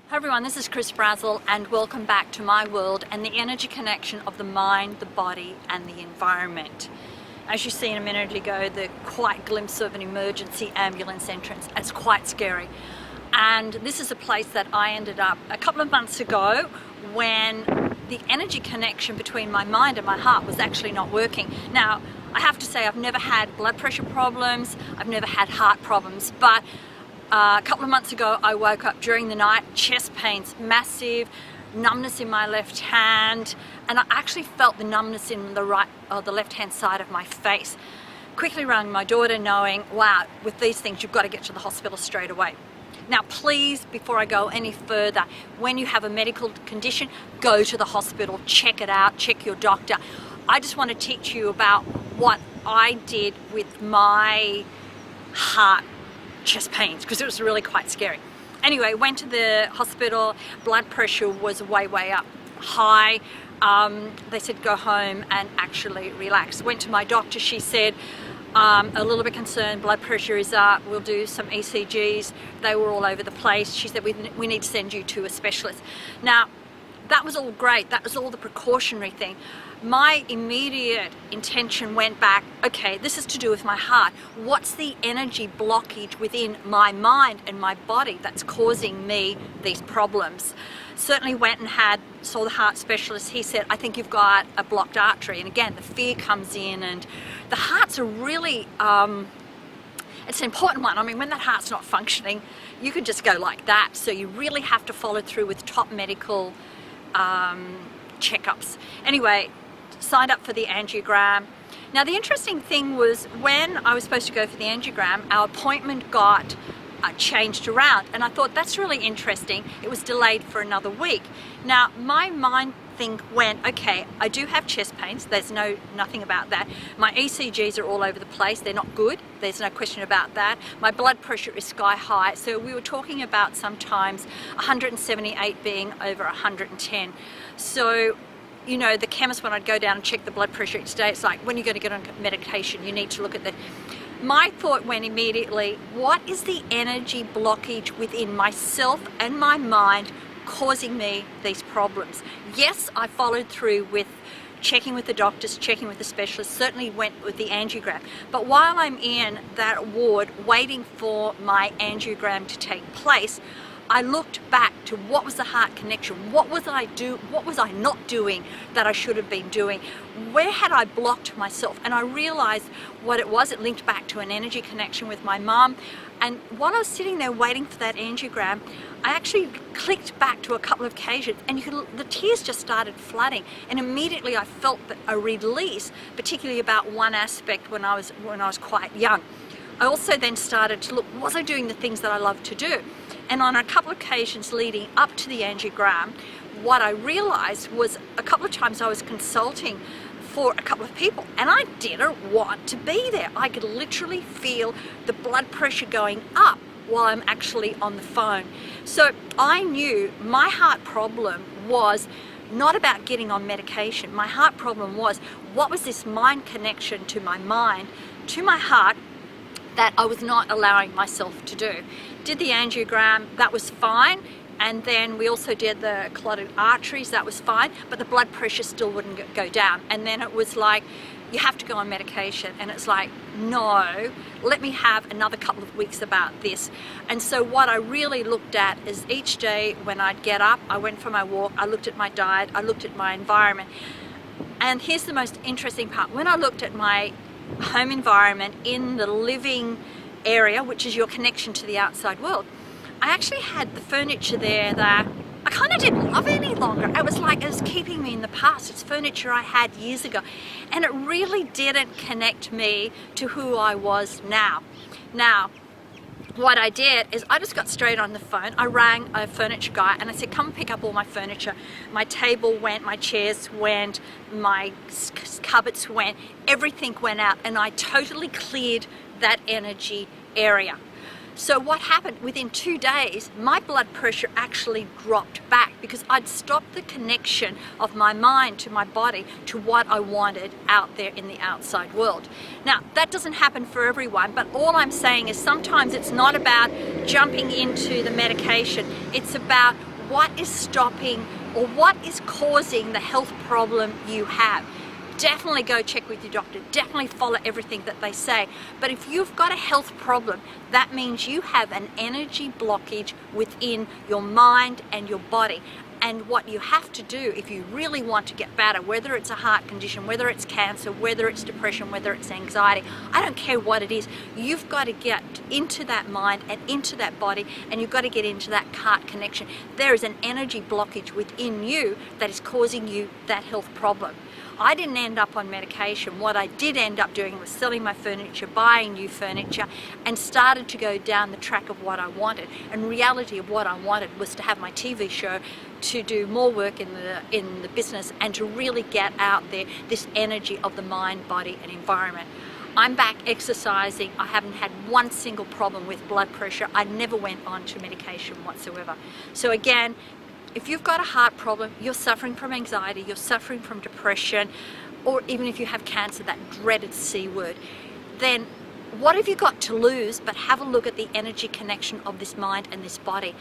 Hi everyone, this is Brazel and welcome back to my world and the energy connection of the mind, the body and the environment. As you see a minute ago, the quiet glimpse of an emergency ambulance entrance. It's quite scary. And this is a place that I ended up a couple of months ago when the energy connection between my mind and my heart was actually not working. Now, I have to say I've never had blood pressure problems, I've never had heart problems, but a couple of months ago I woke up during the night, chest pains, massive numbness in my left hand, and I actually felt the numbness in the left hand side of my face. Quickly rang my daughter knowing, wow, with these things you've got to get to the hospital straight away. Now please, before I go any further, when you have a medical condition, go to the hospital, check it out, check your doctor. I just want to teach you about what I did with my heart chest pains, because it was really quite scary. Anyway, went to the hospital, blood pressure was way up high. They said go home and actually relax. Went to my doctor, she said a little bit concerned, blood pressure is up, we'll do some ECGs. They were all over the place. She said we need to send you to a specialist. Now that was all great, that was all the precautionary thing. My immediate intention went back, okay, this is to do with my heart. What's the energy blockage within my mind and my body that's causing me these problems? Certainly went and saw the heart specialist. He said, I think you've got a blocked artery. And again, the fear comes in, and the heart's a really, it's an important one. I mean, when that heart's not functioning, you could just go like that. So you really have to follow through with top medical checkups. Anyway, signed up for the angiogram. Now the interesting thing was when I was supposed to go for the angiogram, our appointment got changed around, and I thought that's really interesting. It was delayed for another week. Now my mind went, okay, I do have chest pains, there's nothing about that. My ECGs are all over the place, they're not good, there's no question about that. My blood pressure is sky high, so we were talking about sometimes 178 being over 110. So you know, the chemist, when I'd go down and check the blood pressure each day, it's like, when you're going to get on medication, you need to look at that. My thought went immediately, what is the energy blockage within myself and my mind causing me these problems? Yes, I followed through with checking with the doctors, checking with the specialists, certainly went with the angiogram. But while I'm in that ward waiting for my angiogram to take place, I looked back to what was the heart connection, what was I not doing that I should have been doing, where had I blocked myself? And I realized what it was. It linked back to an energy connection with my mom. And while I was sitting there waiting for that angiogram, I actually clicked back to a couple of occasions, and the tears just started flooding, and immediately I felt a release, particularly about one aspect when I was quite young. I also then started to look, was I doing the things that I love to do? And on a couple of occasions leading up to the angiogram, what I realized was a couple of times I was consulting for a couple of people, and I didn't want to be there. I could literally feel the blood pressure going up while I'm actually on the phone. So I knew my heart problem was not about getting on medication. My heart problem was, what was this mind connection to my mind, to my heart, that I was not allowing myself to do. Did the angiogram, that was fine, and then we also did the carotid arteries, that was fine, but the blood pressure still wouldn't go down. And then it was like, you have to go on medication, and it's like, no, let me have another couple of weeks about this. And so what I really looked at is each day when I'd get up, I went for my walk, I looked at my diet, I looked at my environment. And here's the most interesting part. When I looked at my home environment in the living area, which is your connection to the outside world, I actually had the furniture there that I kind of didn't love any longer. It was like it was keeping me in the past. It's furniture I had years ago, and it really didn't connect me to who I was now. Now, what I did is I just got straight on the phone. I rang a furniture guy and I said, come pick up all my furniture. My table went, my chairs went, my cupboards went, everything went out, and I totally cleared that energy area. So what happened, within 2 days, my blood pressure actually dropped back because I'd stopped the connection of my mind to my body to what I wanted out there in the outside world. Now, that doesn't happen for everyone, but all I'm saying is sometimes it's not about jumping into the medication. It's about what is stopping or what is causing the health problem you have. Definitely go check with your doctor, definitely follow everything that they say. But if you've got a health problem, that means you have an energy blockage within your mind and your body. And what you have to do if you really want to get better, whether it's a heart condition, whether it's cancer, whether it's depression, whether it's anxiety, I don't care what it is, you've got to get into that mind and into that body, and you've got to get into that heart connection. There is an energy blockage within you that is causing you that health problem. I didn't end up on medication. What I did end up doing was selling my furniture, buying new furniture, and started to go down the track of what I wanted. And reality of what I wanted was to have my TV show, to do more work in the business, and to really get out there this energy of the mind, body, and environment. I'm back exercising. I haven't had one single problem with blood pressure. I never went on to medication whatsoever. So again, if you've got a heart problem, you're suffering from anxiety, you're suffering from depression, or even if you have cancer, that dreaded C word, then what have you got to lose but have a look at the energy connection of this mind and this body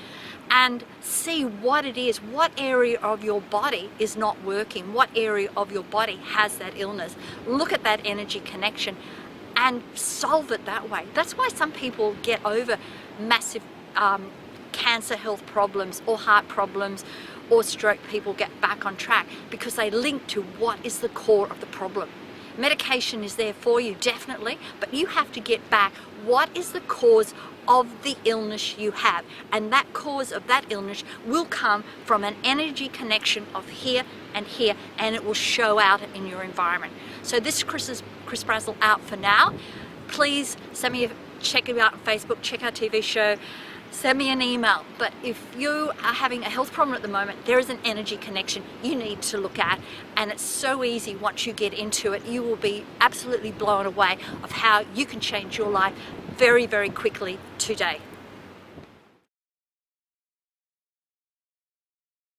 and see what it is, what area of your body is not working, what area of your body has that illness. Look at that energy connection and solve it that way. That's why some people get over massive cancer health problems or heart problems or stroke. People get back on track because they link to what is the core of the problem. Medication is there for you, definitely, but you have to get back what is the cause of the illness you have, and that cause of that illness will come from an energy connection of here and here, and it will show out in your environment. So this is Chris Brazel out for now. Please send me check it out on Facebook, check our TV show, send me an email. But if you are having a health problem at the moment, there is an energy connection you need to look at, and it's so easy. Once you get into it, you will be absolutely blown away of how you can change your life very, very quickly today.